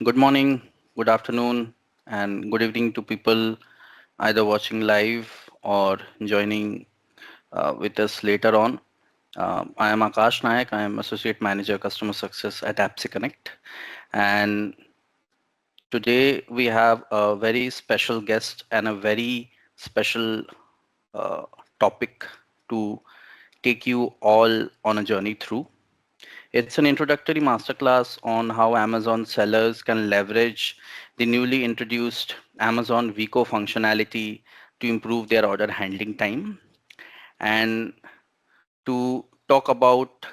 Good morning, good afternoon, and good evening to people either watching live or joining with us later on. I am Akash Nayak. I am Associate Manager Customer Success at Apps Connect. And today we have a very special guest and a very special uh, topic to take you all on a journey through. It's an introductory masterclass on how Amazon sellers can leverage the newly introduced Amazon Veeqo functionality to improve their order handling time. And to talk about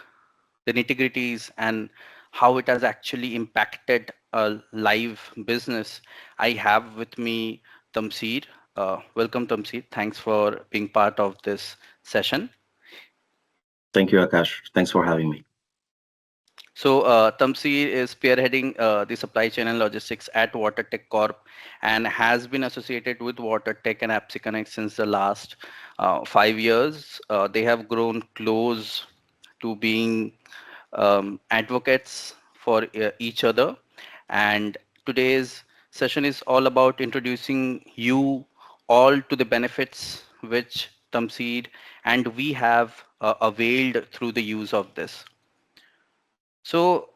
the nitty-gritties and how it has actually impacted a live business, I have with me Tamsir. Welcome, Tamsir. Thanks for being part of this session. Thank you, Akash. Thanks for having me. So, Tamsir is spearheading the supply chain and logistics at WaterTech Corp and has been associated with WaterTech and AppSec Connect since the last 5 years. They have grown close to being advocates for each other. And today's session is all about introducing you all to the benefits which Tamsir and we have availed through the use of this. So,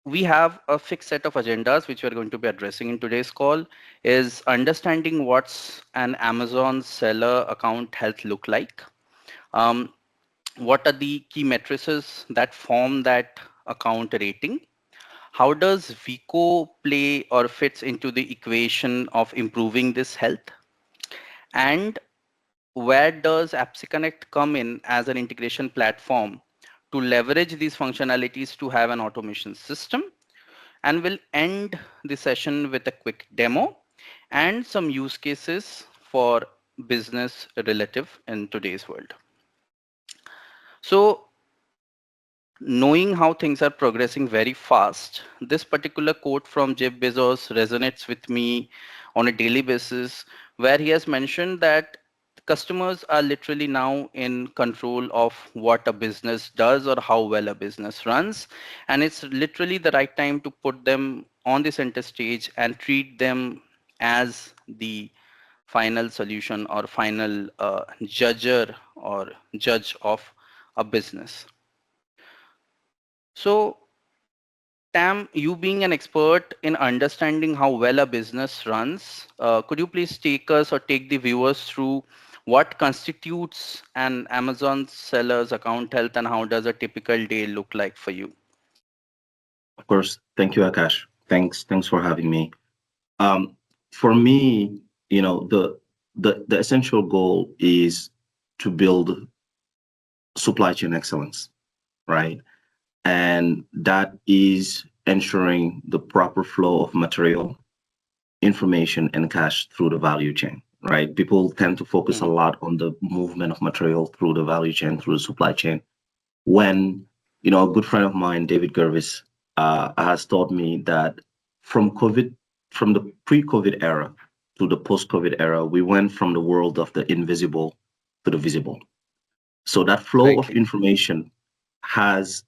we have a fixed set of agendas which we're going to be addressing in today's call is understanding what's an Amazon seller account health look like. Um, what are the key matrices that form that account rating? How does Vico play or fits into the equation of improving this health? And where does AppSec Connect come in as an integration platform to leverage these functionalities to have an automation system? And we'll end the session with a quick demo and some use cases for business relative in today's world. So, knowing how things are progressing very fast, this particular quote from Jeff Bezos resonates with me on a daily basis, where he has mentioned that customers are literally now in control of what a business does or how well a business runs. And it's literally the right time to put them on the center stage and treat them as the final solution or final judger or judge of a business. So, Tam, you being an expert in understanding how well a business runs, could you please take us or take the viewers through what constitutes an Amazon seller's account health and how does a typical day look like for you? Of course, thank you, Akash. Thanks for having me. Um, for me, the essential goal is to build supply chain excellence, right? And that is ensuring the proper flow of material, information, and cash through the value chain, right? People tend to focus a Mhm, lot on the movement of material through the value chain, through the supply chain when a good friend of mine, David Gervis, has taught me that from COVID, from the pre-COVID era to the post-COVID era, we went from the world of the invisible to the visible. So that flow of rightly. information has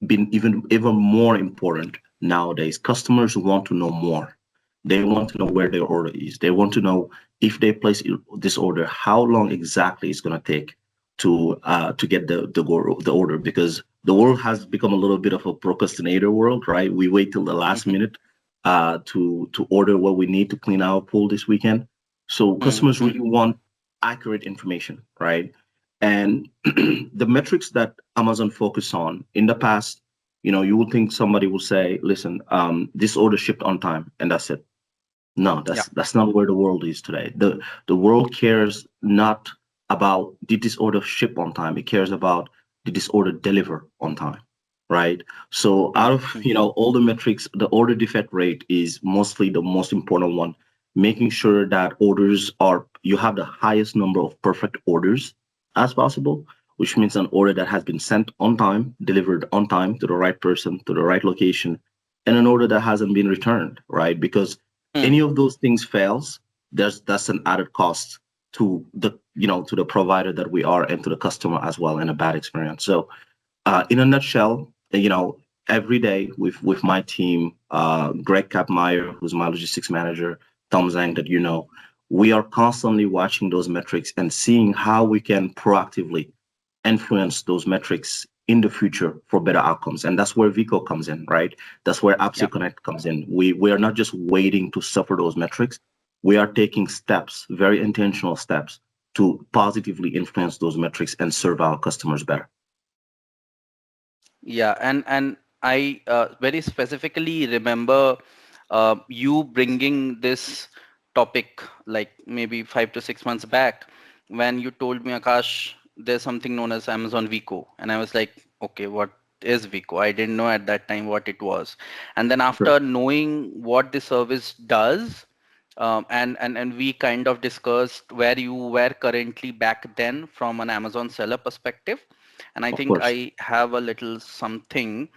been even more important nowadays. Customers want to know more. They want to know where their order is. They want to know if they place this order, how long exactly it's going to take to get the order, because the world has become a little bit of a procrastinator world, right? We wait till the last Mhm, minute to order what we need to clean our pool this weekend. So mhm, customers really mhm, want accurate information, right? And the metrics that Amazon focus on in the past, you would think somebody will say, listen, this order shipped on time, and that's it. No, yeah. that's not where the world is today. The world cares not about did this order ship on time. It cares about did this order deliver on time, right? So out Mhm, of mhm, all the metrics, the order defect rate is mostly the most important one. Making sure that orders are you have the highest number of perfect orders as possible, which means an order that has been sent on time, delivered on time to the right person, to the right location, and an order that hasn't been returned, right? Because mhm. any of those things fails, that's an added cost to the provider that we are and to the customer as well, and a bad experience. So in a nutshell, every day with my team, Greg Kapmeyer, who's my logistics manager, Tom Zhang, that you know, we are constantly watching those metrics and seeing how we can proactively influence those metrics in the future for better outcomes. And that's where Veeqo comes in, right? That's where Yeah. Appsy Connect comes in. We are not just waiting to suffer those metrics. We are taking steps, very intentional steps, to positively influence those metrics and serve our customers better. Yeah, and I very specifically remember you bringing this topic like maybe 5 to 6 months back when you told me, Akash, there's something known as Amazon Vico, and I was like, okay, what is Vico? I didn't know at that time what it was, and then Sure. after knowing what the service does, and we kind of discussed where you were currently back then from an Amazon seller perspective. And I Of think course. I have a little something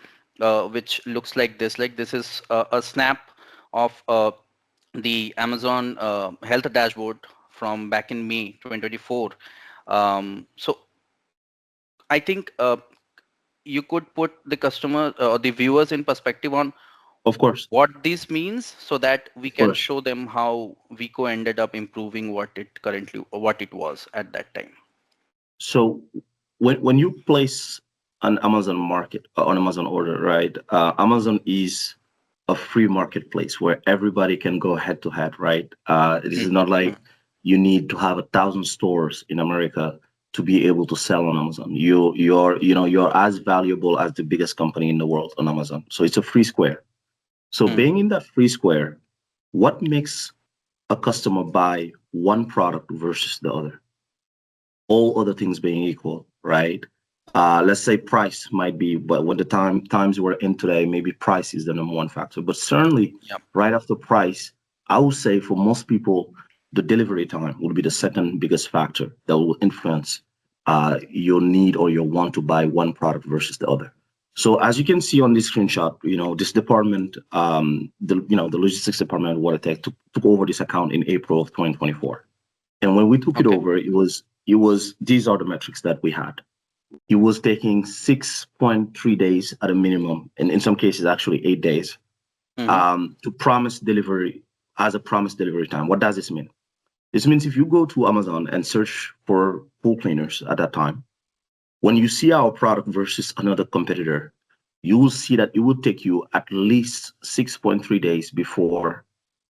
which looks like this. Like this is a snap of the Amazon health dashboard from back in May 2024. So I think you could put the customer or the viewers in perspective on Of course. what this means so that we Of can course. show them how Vico ended up improving what it currently or what it was at that time. So when you place an Amazon market on Amazon order, right? Amazon is a free marketplace where everybody can go head to head, right? This is Mhm, not like mhm, you need to have 1,000 stores in America to be able to sell on Amazon. You're as valuable as the biggest company in the world on Amazon. So it's a free square. So mhm. being in that free square, what makes a customer buy one product versus the other? All other things being equal, right? Let's say price might be, but when the times we're in today, maybe price is the number one factor. But certainly, Yep. right after price, I would say for most people, the delivery time will be the second biggest factor that will influence your need or your want to buy one product versus the other. So as you can see on this screenshot, this department, the logistics department at WaterTech took over this account in April of 2024. And when we took it Okay. over, it was these are the metrics that we had. It was taking 6.3 days at a minimum, and in some cases actually 8 days, Mm-hmm. to promise delivery as a promised delivery time. What does this mean? This means if you go to Amazon and search for pool cleaners at that time, when you see our product versus another competitor, you will see that it will take you at least 6.3 days before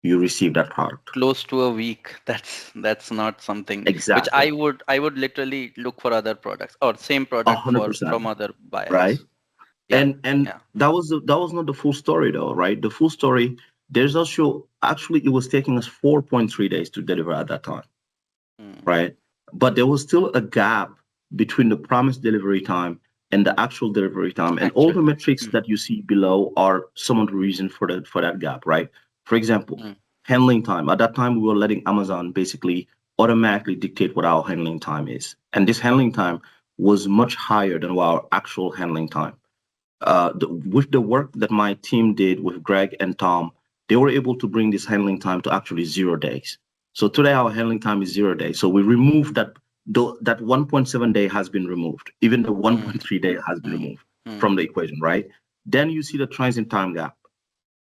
you receive that product. Close to a week. That's not something which Exactly. I would literally look for other products or same product for 100%. from other Right? buyers. Yeah. And Yeah. that was not the full story though, right? The full story, there's also actually it was taking us 4.3 days to deliver at that time, Mm. right? But there was still a gap between the promised delivery time and the actual delivery time. And all Actual. the metrics Mm. that you see below are some of the reason for that gap, right? For example, Mm. handling time. At that time, we were letting Amazon basically automatically dictate what our handling time is. And this handling time was much higher than our actual handling time. With the work that my team did with Greg and Tom, they were able to bring this handling time to actually 0 days. So today our handling time is 0 days. So we removed that 1.7 day has been removed. Even the Mm. 1.3 day has been Mm. removed Mm. from the equation, right? Then you see the transit time gap.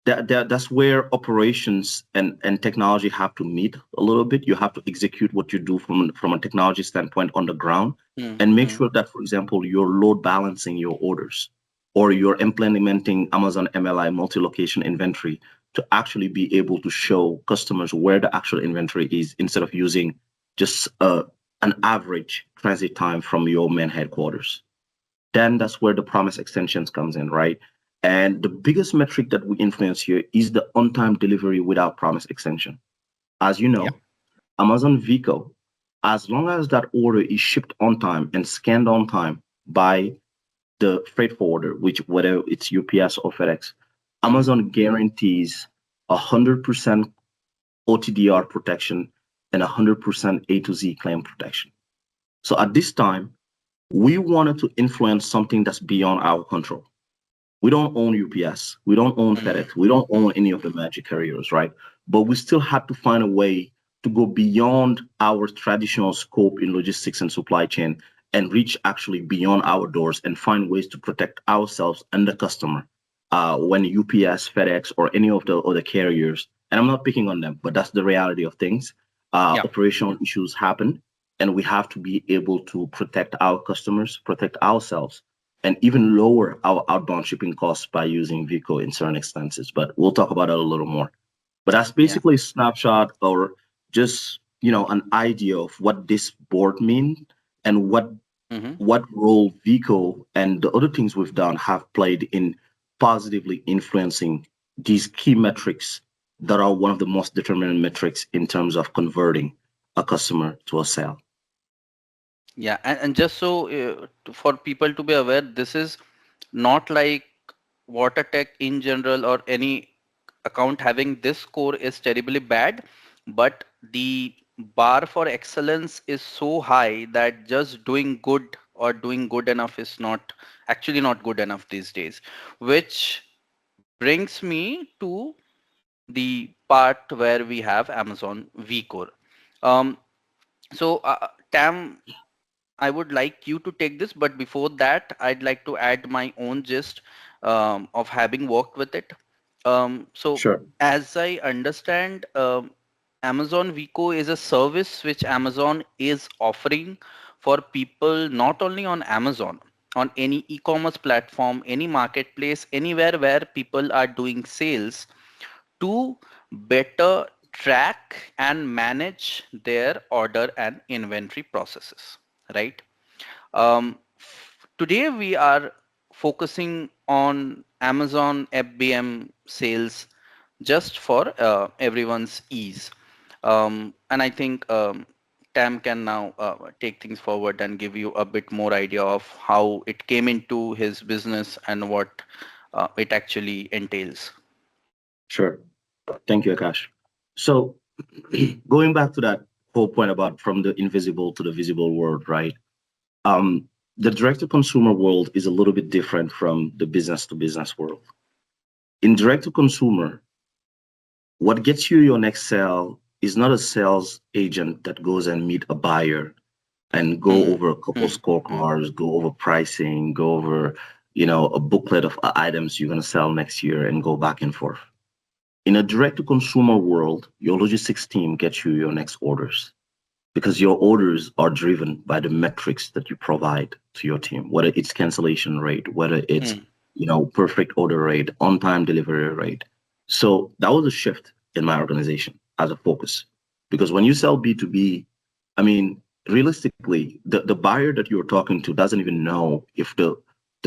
That's where operations and technology have to meet a little bit. You have to execute what you do from a technology standpoint on the ground Mm. and make Mm. sure that, for example, you're load balancing your orders or you're implementing Amazon MLI multi-location inventory to actually be able to show customers where the actual inventory is instead of using just an average transit time from your main headquarters. Then that's where the promise extensions comes in, right? And the biggest metric that we influence here is the on-time delivery without promise extension. As you Yeah. know, Amazon Veeqo, as long as that order is shipped on time and scanned on time by the freight forwarder, which whether it's UPS or FedEx, Mm. Amazon guarantees 100% OTDR protection and 100% A to Z claim protection. So at this time, we wanted to influence something that's beyond our control. We don't own UPS. We don't own Mm. FedEx. We don't own Mm. any of the magic carriers, right? But we still had to find a way to go beyond our traditional scope in logistics and supply chain and reach actually beyond our doors and find ways to protect ourselves and the customer when UPS, FedEx, or any of the other carriers, and I'm not picking on them, but that's the reality of things. Yeah. Operational issues happen, and we have to be able to protect our customers, protect ourselves, and even lower our outbound shipping costs by using Veeqo in certain instances. But we'll talk about that a little more. But that's Yeah. basically a snapshot or just an idea of what this board means and Hmm. what role Vico and the other things we've done have played in positively influencing these key metrics that are one of the most determinant metrics in terms of converting a customer to a sale. Yeah. And just so for people to be aware, this is not like water tech in general or any account having this score is terribly bad, but the bar for excellence is so high that just doing good or doing good enough is not actually not good enough these days, which brings me to the part where we have Amazon vCore. Um, Tam, I would like you to take this, but before that, I'd like to add my own gist of having worked with it. Sure. As I understand, Amazon Vico is a service which Amazon is offering for people not only on Amazon, on any e-commerce platform, any marketplace, anywhere where people are doing sales to better track and manage their order and inventory processes, right? Today we are focusing on Amazon FBM sales just for everyone's ease. And I think Tam can now take things forward and give you a bit more idea of how it came into his business and what it actually entails. Sure. Thank you, Akash. So, going back to that whole point about from the invisible to the visible world, right? Um, the direct to consumer world is a little bit different from the business to business world. In direct to consumer, what gets you your next sale is not a sales agent that goes and meet a buyer and go Hmm. over a couple Hmm. Hmm. scorecards, go over pricing, go over, a booklet of items you're going to sell next year and go back and forth. In a direct to consumer world, your logistics team gets you your next orders because your orders are driven by the metrics that you provide to your team, whether it's cancellation rate, whether it's, Hmm. perfect order rate, on time delivery rate. So that was a shift in my organization as a focus. Because when you sell B2B, I mean, realistically, the buyer that you're talking to doesn't even know if the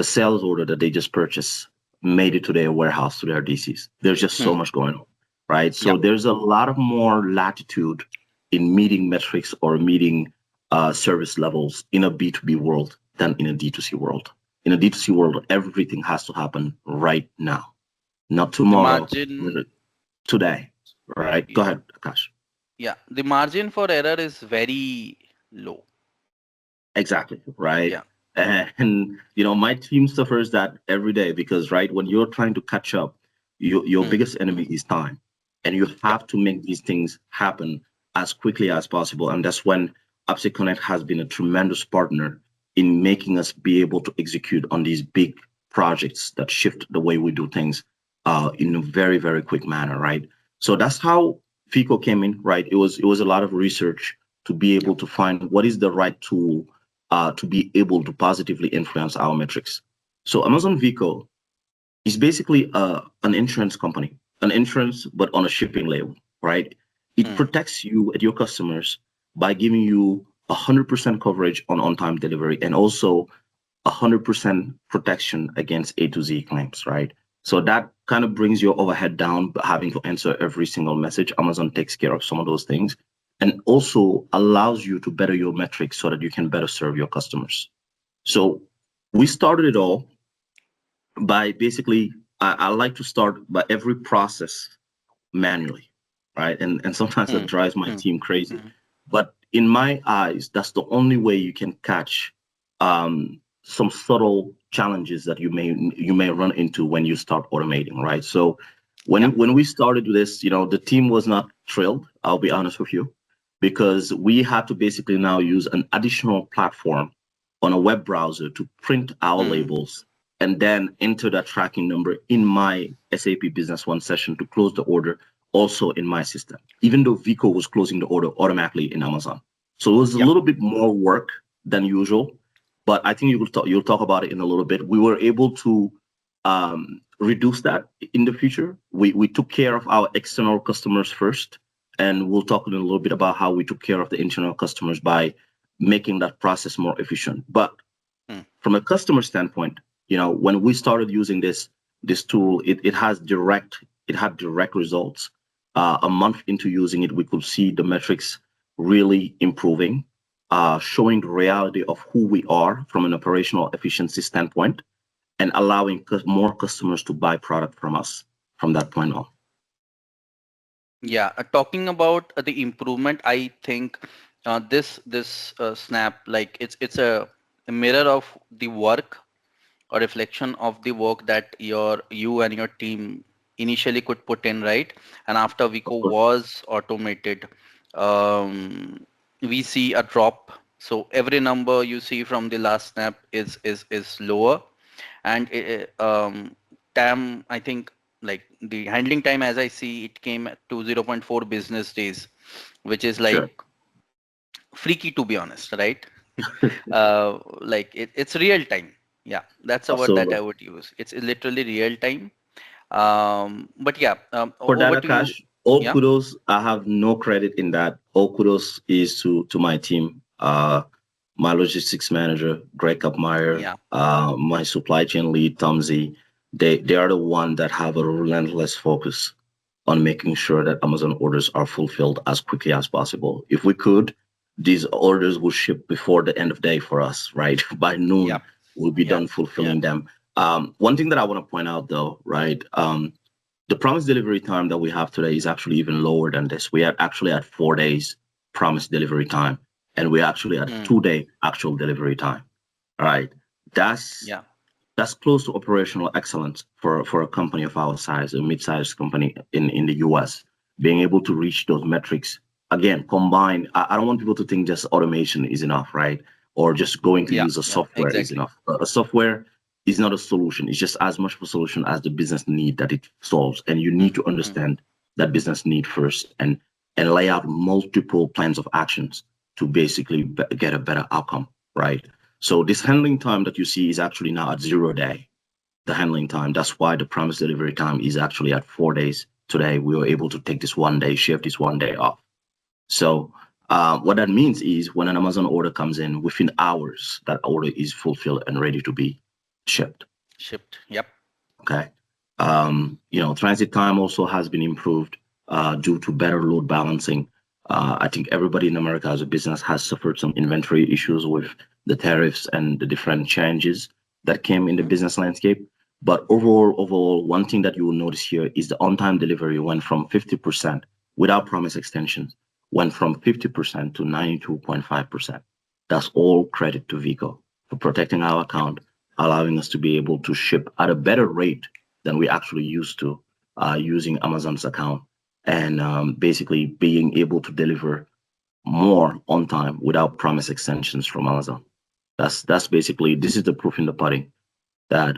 sales order that they just purchased made it to their warehouse, to their DCs. There's just so Hmm. much going on, right? Yeah. So there's a lot of more latitude in meeting metrics or meeting service levels in a B2B world than in a D2C world. In a D2C world, everything has to happen right now, not The tomorrow, margin, today, right? Go yeah, ahead, Akash. yeah. The margin for error is very low. Exactly, right? Yeah. And my team suffers that every day because right when you're trying to catch up, your Hmm. biggest enemy is time, and you Yeah. have to make these things happen as quickly as possible. And that's when Upsy Connect has been a tremendous partner in making us be able to execute on these big projects that shift the way we do things in a very very quick manner, right? So that's how FICO came in, right? It was a lot of research to be Yeah. able to find what is the right tool to be able to positively influence our metrics. So Amazon Veeqo is basically an insurance company, an insurance but on a shipping label, right? It Hmm. protects you and your customers by giving you 100% coverage on on-time delivery and also 100% protection against A to Z claims, right? So that kind of brings your overhead down, but having to answer every single message. Amazon takes care of some of those things and also allows you to better your metrics so that you can better serve your customers. So we started it all by basically, I like to start by every process manually, right? And sometimes that Hmm. drives my Hmm. team crazy. Hmm. But in my eyes, that's the only way you can catch some subtle challenges that you may run into when you start automating, right? So Yeah. when we started with this, the team was not thrilled. I'll be honest with you, because we had to basically now use an additional platform on a web browser to print our Hmm. labels. and then enter that tracking number in my SAP Business One session to close the order also in my system, even though Veeqo was closing the order automatically in Amazon. So it was a Yep. little bit more work than usual, but I think you'll talk about it in a little bit. We were able to reduce that in the future. We took care of our external customers first, and we'll talk in a little bit about how we took care of the internal customers by making that process more efficient. But Mm. from a customer standpoint, when we started using this tool, it had direct results. A month into using it, we could see the metrics really improving, showing the reality of who we are from an operational efficiency standpoint, and allowing more customers to buy product from us from that point on. Yeah, talking about the improvement, I think this snap, like it's a mirror of the work, a reflection of the work that you and your team initially could put in, right? And after Of Vico course. was automated, we see a drop. So every number you see from the last snap is lower, and TAM, I think, like the handling time, as I see, it came to 0.4 business days, which is like Sure. freaky, to be honest, right? Like it's real time. Yeah, that's a word that I Absolutely. would use. It's literally real time. But yeah, For that, over to you. Akash, all Yeah, kudos. I have no credit in that. All kudos is to my team, my logistics manager, Greg Upmeyer, yeah. my supply chain lead, Tom Z. They are the one that have a relentless focus on making sure that Amazon orders are fulfilled as quickly as possible. If we could, these orders will ship before the end of day for us, right? By noon, Yep. we'll be Yep. done Yep. fulfilling them. One thing that I want to point out though, right? The promised delivery time that we have today is actually even lower than this. We are actually at 4 days promised delivery time, and we're actually at Mm, 2 day actual delivery time. All right. That's yeah. that's close to operational excellence for a company of our size, a mid-sized company in the US, being able to reach those metrics. Again, combine. I don't want people to think just automation is enough, right? Or just going to Yeah. use a Yeah. software is Exactly. enough. A software is not a solution. It's just as much of a solution as the business need that it solves. And you need Mm, to mm, understand that business need first and lay out multiple plans of actions to basically get a better outcome, right? So this handling time that you see is actually now at 0 day, the handling time. That's why the promised delivery time is actually at 4 days. Today, we were able to take this 1 day shift, this 1 day off. So what that means is when an Amazon order comes in, within hours, that order is fulfilled and ready to be shipped. shipped. Yep. Okay. Transit time also has been improved due to better load balancing. I think everybody in America as a business has suffered some inventory issues with the tariffs and the different changes that came in the Hmm. business landscape. But overall, one thing that you will notice here is the on-time delivery went from 50% without promise extensions, went from 50% to 92.5%. That's all credit to Vico for protecting our Yep. account, allowing us to be able to ship at a better rate than we actually used to using Amazon's account and basically being able to deliver more on time without promise extensions from Amazon. That's basically this is the proof in the pudding that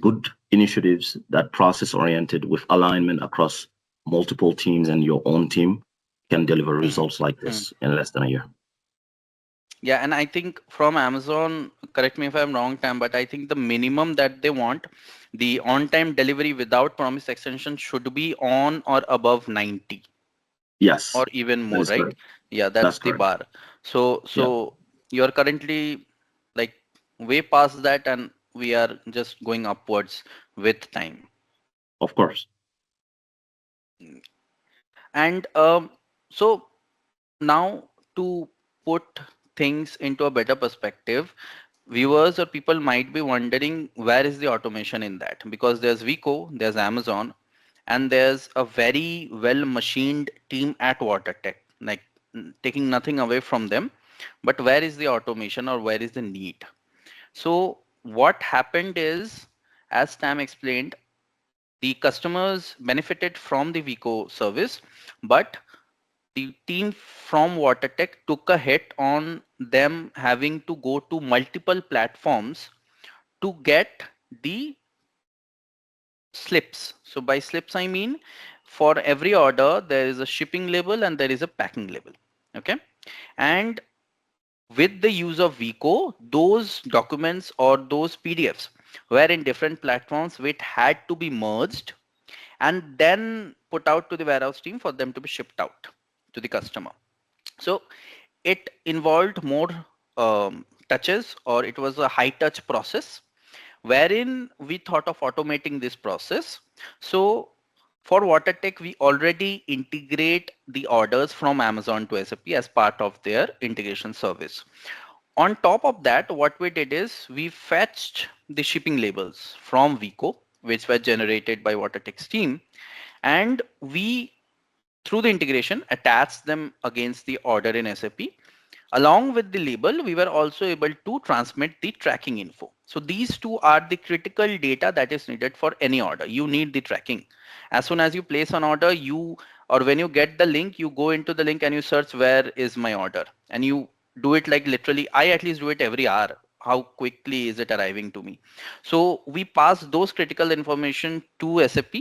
good initiatives that process oriented with alignment across multiple teams and your own team can deliver Hmm. results like Hmm. this in less than a year. Yeah, and I think from Amazon, correct me if I'm wrong, Tam, but I think the minimum that they want, the on-time delivery without promise extension should be on or above 90 Yes, or even that more, is right? correct. Yeah, That's that's the correct. bar. So Yeah, so you're currently like way past that, and we are just going upwards with time. of course. And so now, to put things into a better perspective, viewers or people might be wondering, where is the automation in that? Because there's Vico, there's Amazon, and there's a very well machined team at WaterTech, like taking nothing away from them. But where is the automation, or where is the need? So what happened is, as Tam explained, the customers benefited from the Vico service, but the team from WaterTech took a hit on them having to go to multiple platforms to get the slips. So by slips, I mean for every order, there is a shipping label and there is a packing label. Okay. And with the use of Veeqo, those documents or those PDFs were in different platforms which had to be merged and then put out to the warehouse team for them to be shipped out to the customer. So it involved more touches, or it was a high touch process wherein we thought of automating this process. So for WaterTech, we already integrate the orders from Amazon to SAP as part of their integration service. On top of that, what we did is we fetched the shipping labels from Veeqo, which were generated by WaterTech's team, and we, through the integration, attached them against the order in SAP. Along with the label, we were also able to transmit the tracking info. So these two are the critical data that is needed for any order. You need the tracking. As soon as you place an order, you, or when you get the link, you go into the link and you search where is my order, and you do it like literally. I at least do it every hour. How quickly is it arriving to me? So we pass those critical information to SAP.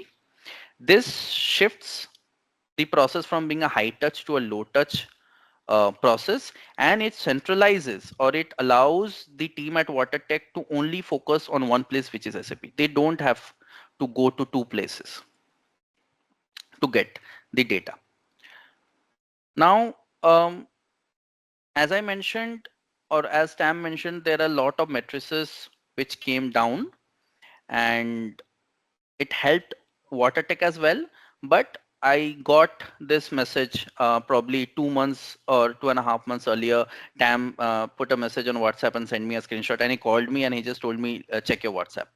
This shifts the process from being a high touch to a low touch process, and it centralizes, or it allows the team at WaterTech to only focus on one place, which is SAP. They don't have to go to two places to get the data. Now, as I mentioned, or as Tam mentioned, there are a lot of matrices which came down, and it helped WaterTech as well. But I got this message probably 2 months or 2.5 months earlier. Tam put a message on WhatsApp and sent me a screenshot, and he called me and he just told me, check your WhatsApp.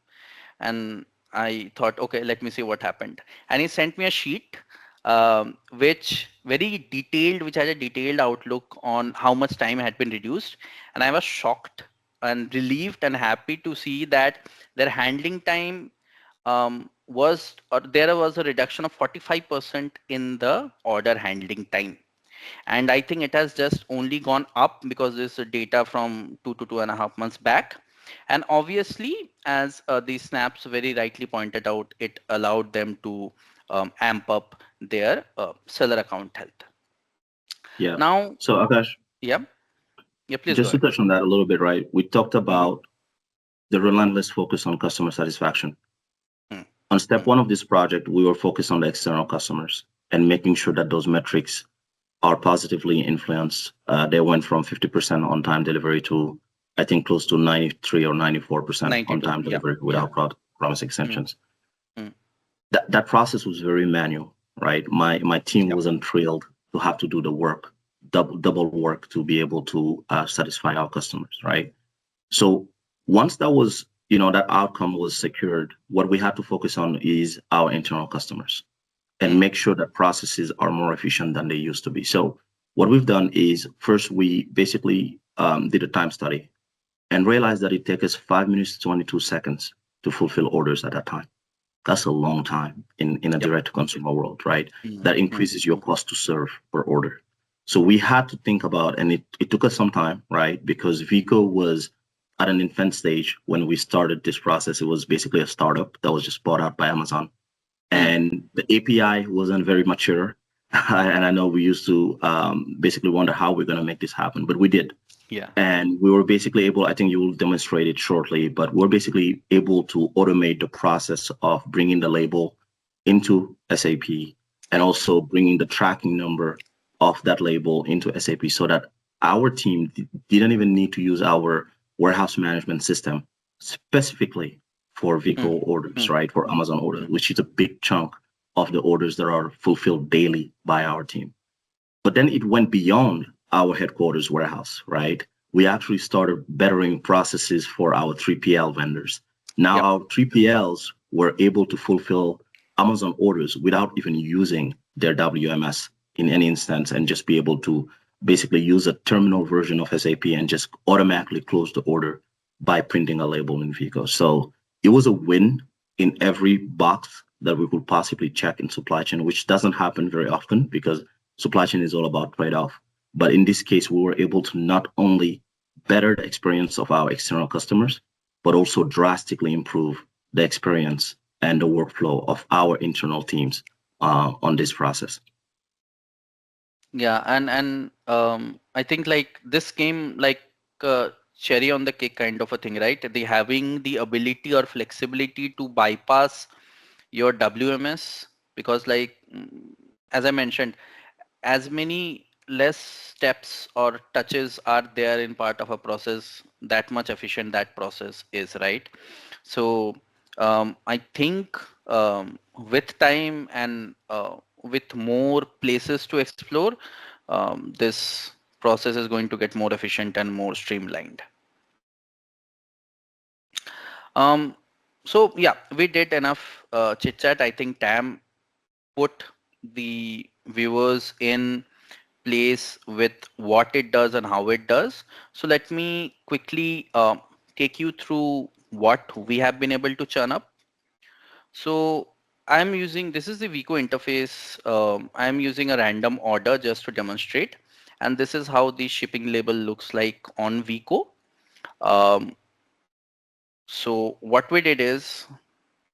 And I thought, okay, let me see what happened. And he sent me a sheet, which very detailed, which had a detailed outlook on how much time had been reduced. And I was shocked and relieved and happy to see that their handling time was, or there was a reduction of 45% in the order handling time. And I think it has just only gone up because this is data from 2 to 2.5 months back. And obviously, as the snaps very rightly pointed out, it allowed them to amp up their seller account health. Yeah. Now, So Akash, yeah, yeah, please go just to ahead. touch on that a little bit, right? We talked Mhm, about the relentless focus on customer satisfaction. mm, On step mm, one of this project, we were focused on the external customers and making sure that those metrics are positively influenced. They went from 50% on time delivery to, I think, close to 93 or 94% on 92. time Yeah, delivery yeah. without promise Mm, extensions. mm, That process was very manual, right? My team yep. wasn't thrilled to have to do the work, double work to be able to satisfy our customers, right? So once that was, that outcome was secured, what we had to focus on is our internal customers and Mm, make sure that processes are more efficient than they used to be. So what we've done is first we basically did a time study and realized that it takes us 5 minutes to 22 seconds to fulfill orders at that time. That's a long time in a yep. direct to consumer world, right? Mm, That mm, increases your cost to serve per order. So we had to think about, and it took us some time, right? Because Veeqo was at an infant stage when we started this process. It was basically a startup that was just bought out by Amazon. mm, And the API wasn't very mature. And I know we used to basically wonder how we're going to make this happen, but we did. yeah. And we were basically able, I think you will demonstrate it shortly, but we're basically able to automate the process of bringing the label into SAP and Yep. also bringing the tracking number of that label into SAP so that our team didn't even need to use our warehouse management system specifically for Mm, vehicle orders, mm, right? For mm, Amazon orders, mm, which is a big chunk of the orders that are fulfilled daily by our team. But then it went beyond our headquarters warehouse, right? We actually started bettering processes for our 3PL vendors. Now yep. our 3PLs were able to fulfill Amazon orders without even using their WMS in any instance and just be able to basically use a terminal version of SAP and just automatically close the order by printing a label in Veeqo. So it was a win in every box that we could possibly check in supply chain, which doesn't happen very often because supply chain is all about trade-off. But in this case, we were able to not only better the experience of our external customers, but also drastically improve the experience and the workflow of our internal teams on this process. Yeah, and I think like this came like cherry on the cake kind of a thing, right? The having the ability or flexibility to bypass your WMS, because like as I mentioned, as many less steps or touches are there in part of a process, that much efficient that process is, right? So I think with time and with more places to explore, this process is going to get more efficient and more streamlined. Um, so yeah, we did enough chit chat. I think Tam put the viewers in place with what it does and how it does. So let me quickly take you through what we have been able to churn up. So I'm using, this is the Veeqo interface. I'm using a random order just to demonstrate. And this is how the shipping label looks like on Veeqo. Um, so what we did is,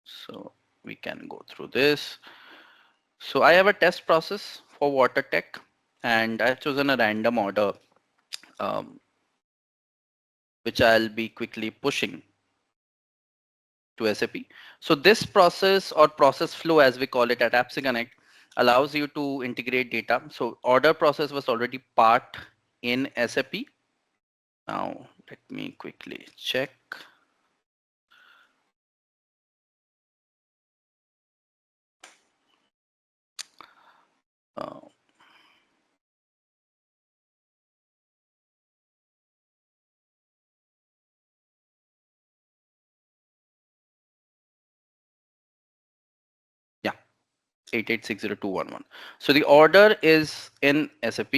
so we can go through this. So I have a test process for water tech, and I've chosen a random order, um, which I'll be quickly pushing to SAP. So this process or process flow, as we call it at Apps Connect, allows you to integrate data. So order process was already part in SAP. Now let me quickly check. Uh, yeah, 88602111. So the order is in SAP.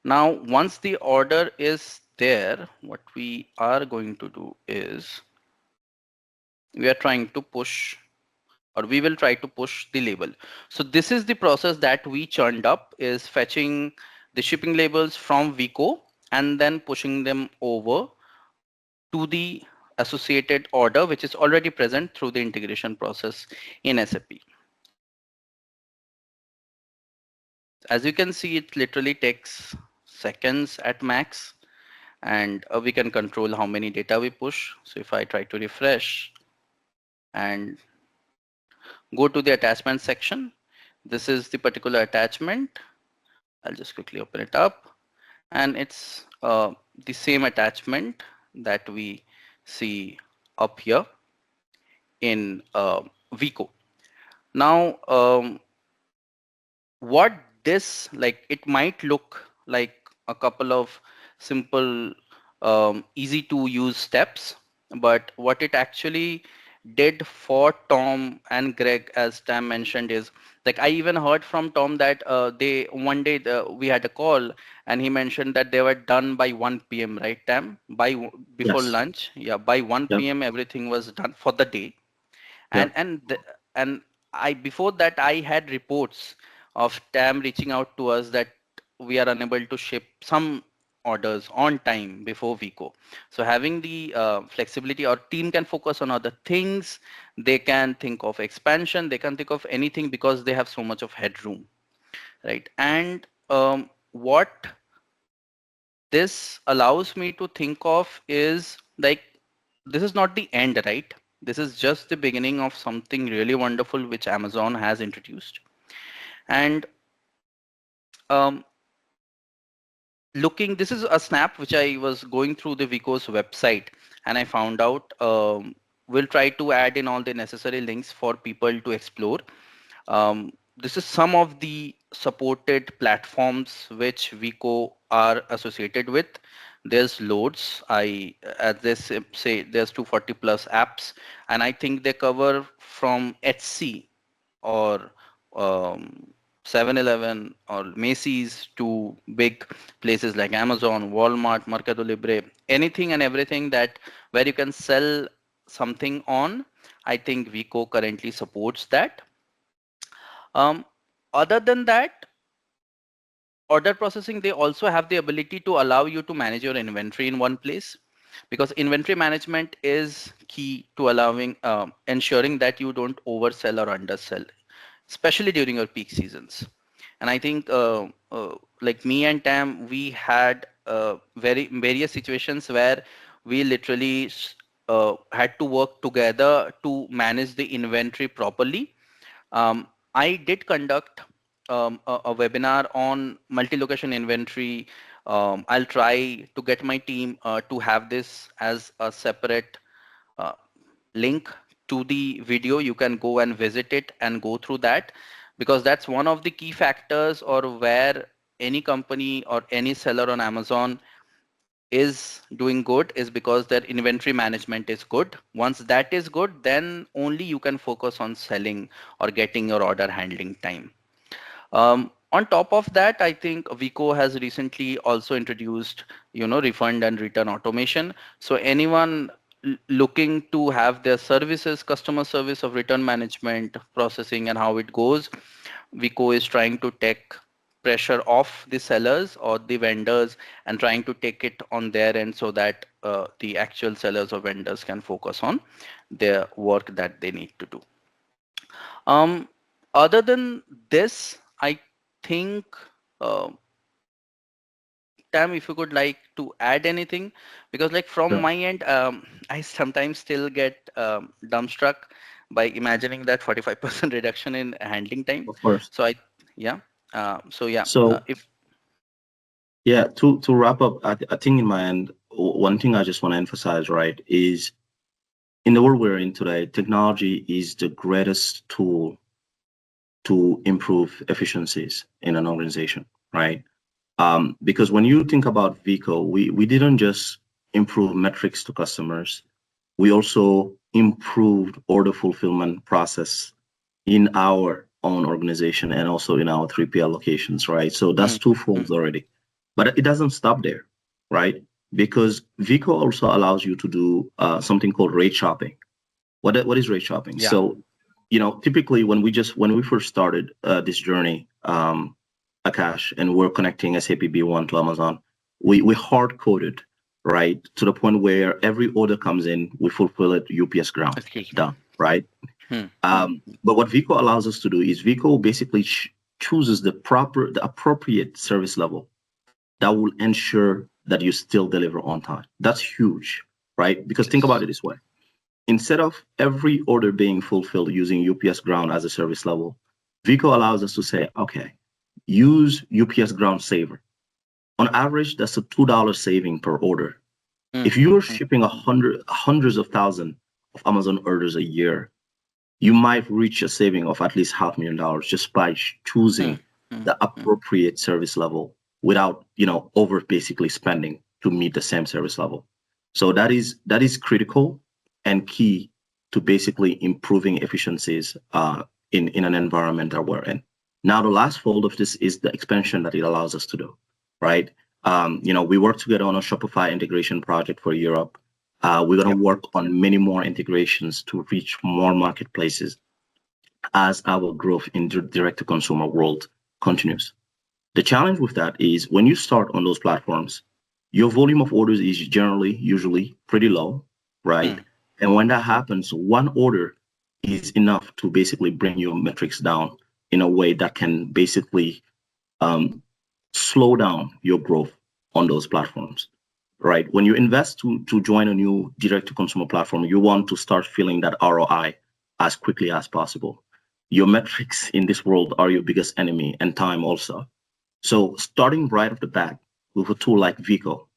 Now, once the order is there, what we are going to do is we are trying to push, or we will try to push the label. So this is the process that we churned up, is fetching the shipping labels from Veeqo and then pushing them over to the associated order, which is already present through the integration process in SAP. As you can see, it literally takes seconds at max, and we can control how many data we push. So if I try to refresh and go to the attachment section, this is the particular attachment. I'll just quickly open it up, and it's the same attachment that we see up here in Veeqo. Now, what this, like, it might look like a couple of simple easy to use steps, but what it actually did for Tom and Greg, as Tam mentioned, is like I even heard from Tom that they one day we had a call and he mentioned that they were done by 1 p.m., right, Tam? Before Yes. lunch, yeah, by 1 Yep. p.m. everything was done for the day. and Yep. and th- and I, before that, I had reports of TAM reaching out to us that we are unable to ship some orders on time before Veeqo. So having the flexibility, our team can focus on other things. They can think of expansion, they can think of anything because they have so much of headroom, right? And what this allows me to think of is like, this is not the end, right? This is just the beginning of something really wonderful which Amazon has introduced. And um, looking, this is a snap which I was going through the Veeqo's website and I found out. We'll try to add in all the necessary links for people to explore. This is some of the supported platforms which Veeqo are associated with. There's loads. As they say, there's 240 plus apps, and I think they cover from Etsy or um, 7-Eleven or Macy's to big places like Amazon, Walmart, Mercado Libre, anything and everything that where you can sell something on. I think Veeqo currently supports that. um, Other than that, order processing, they also have the ability to allow you to manage your inventory in one place. because inventory management is key to allowing ensuring that you don't oversell or undersell, especially during your peak seasons. And I think like me and Tam, we had very various situations where we literally had to work together to manage the inventory properly. I did conduct a webinar on multi-location inventory. I'll try to get my team to have this as a separate uh, link to the video. You can go and visit it and go through that, because that's one of the key factors, or where any company or any seller on Amazon is doing good, is because their inventory management is good. Once that is good, then only you can focus on selling or getting your order handling time. On top of that, I think Veeqo has recently also introduced, refund and return automation. So anyone looking to have their services, customer service of return management, processing, and how it goes, Vico is trying to take pressure off the sellers or the vendors and trying to take it on their end, so that the actual sellers or vendors can focus on their work that they need to do. Um, Other than this, I think, uh, Tam, if you could like to add anything, because like from Sure. my end, I sometimes still get dumbstruck by imagining that 45% reduction in handling time. Of course. So yeah, so So if yeah, to wrap up, I think in my end, one thing I just want to emphasize, right, is in the world we're in today, technology is the greatest tool to improve efficiencies in an organization, right? Because when you think about Vico, we didn't just improve metrics to customers, we also improved order fulfillment process in our own organization and also in our 3PL locations, right? So that's mm, twofold mm, already. But it doesn't stop there, right? Because Vico also allows you to do something called rate shopping. What is rate shopping? yeah, So, typically when we first started this journey, Akash, and we're connecting SAP B1 to Amazon, we hard coded, right, to the point where every order comes in, we fulfill it UPS ground, excuse me. done, right? Hmm, hmm, But what Vico allows us to do is Vico basically chooses the appropriate service level that will ensure that you still deliver on time. That's huge, right? Because think about yes, it this way: instead of every order being fulfilled using UPS ground as a service level, Vico allows us to say, okay, use UPS ground saver. On average, that's a $2 saving per order. hmm, If you're hmm, shipping hundreds of thousands of Amazon orders a year, you might reach a saving of at least $500,000 just by hmm, choosing hmm, the hmm, appropriate service level without, over basically spending to meet the same service level. So that is critical and key to basically improving efficiencies in an environment that we're in. Now, the last fold of this is the expansion that it allows us to do, right? We work together on a Shopify integration project for Europe. We're going yep, to work on many more integrations to reach more marketplaces as our growth in the direct to consumer world continues. The challenge with that is when you start on those platforms, your volume of orders is usually pretty low, right? hmm, And when that happens, one order is enough to basically bring your metrics down in a way that can basically um, slow down your growth on those platforms, right? When you invest to join a new direct to consumer platform, you want to start feeling that ROI as quickly as possible. Your metrics in this world are your biggest enemy, and time also. So starting right off the bat with a tool like Vico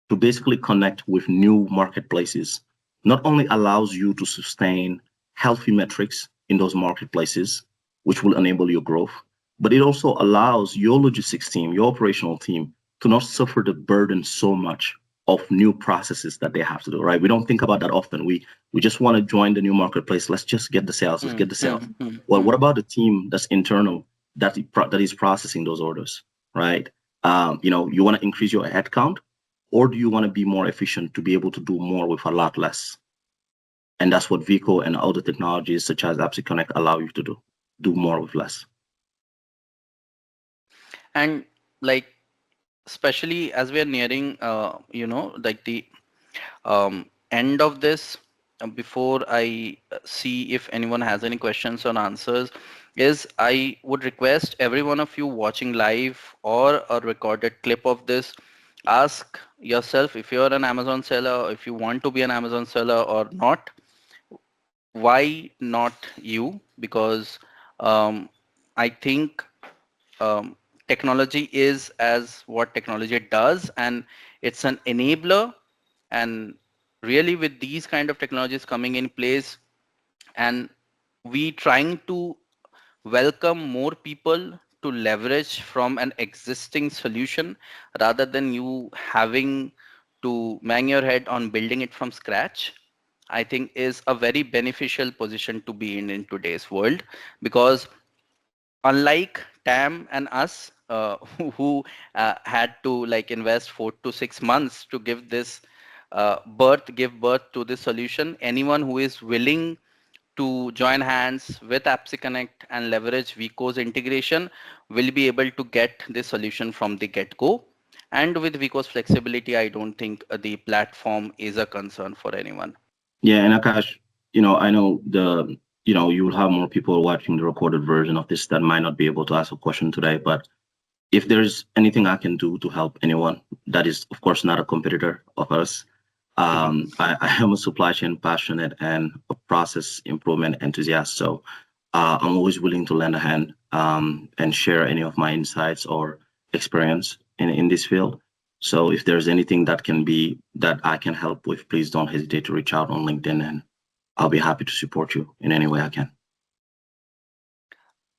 to basically connect with new marketplaces not only allows you to sustain healthy metrics in those marketplaces, which will enable your growth, but it also allows your logistics team, your operational team, to not suffer the burden so much of new processes that they have to do, right? We don't think about that often. We just want to join the new marketplace. Let's just get the sales. Let's hmm, get the hmm, sales. hmm, Well, hmm. what about the team that's internal that is processing those orders, right? You want to increase your headcount, or do you want to be more efficient to be able to do more with a lot less? And that's what Vico and other technologies such as Apps Connect allow you to do more with less. And like, especially as we are nearing, like the End of this, before I see if anyone has any questions or answers, is I would request every one of you watching live or a recorded clip of this, ask yourself if you're an Amazon seller, if you want to be an Amazon seller or not. Why not you? Because um, I think um, technology is as what technology does, and it's an enabler. And really, with these kind of technologies coming in place, and we trying to welcome more people to leverage from an existing solution rather than you having to bang your head on building it from scratch, I think is a very beneficial position to be in today's world. Because unlike Tam and us, who had to like invest 4 to 6 months to give birth to this solution, anyone who is willing to join hands with Appsi Connect and leverage Veeqo's integration will be able to get this solution from the get-go. And with Veeqo's flexibility, I don't think the platform is a concern for anyone. Yeah, and Akash, I know you will have more people watching the recorded version of this that might not be able to ask a question today, but if there's anything I can do to help anyone that is, of course, not a competitor of us, Mhm. I am a supply chain passionate and a process improvement enthusiast. So I'm always willing to lend a hand and share any of my insights or experience in this field. So if there's anything that I can help with, please don't hesitate to reach out on LinkedIn, and I'll be happy to support you in any way I can.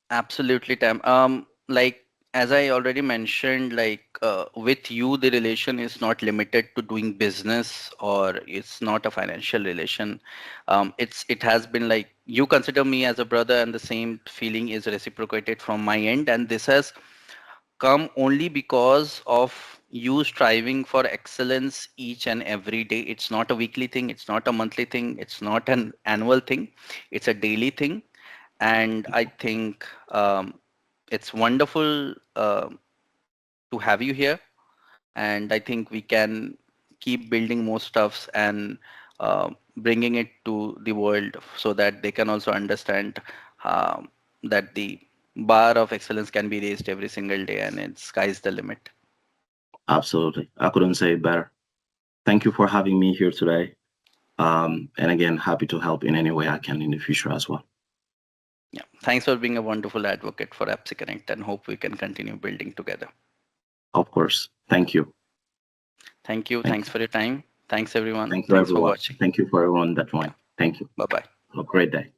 Absolutely, Tam. Like as I already mentioned, like with you, the relation is not limited to doing business or it's not a financial relation. It has been like you consider me as a brother, and the same feeling is reciprocated from my end. And this has come only because of you striving for excellence each and every day. It's not a weekly thing, it's not a monthly thing, it's not an annual thing, it's a daily thing. And I think it's wonderful to have you here. And I think we can keep building more stuffs and bringing it to the world so that they can also understand that the bar of excellence can be raised every single day and it's sky's the limit. Absolutely. I couldn't say it better. Thank you for having me here today. And again, happy to help in any way I can in the future as well. Yeah. Thanks for being a wonderful advocate for AppSec Connect and hope we can continue building together. Of course. Thank you. Thank you. Thank Thanks you. for your time. Thanks everyone. Thank you, Thanks for everyone. watching. Thank you for everyone that Yeah. joined. Thank you. Bye bye. Have a great day.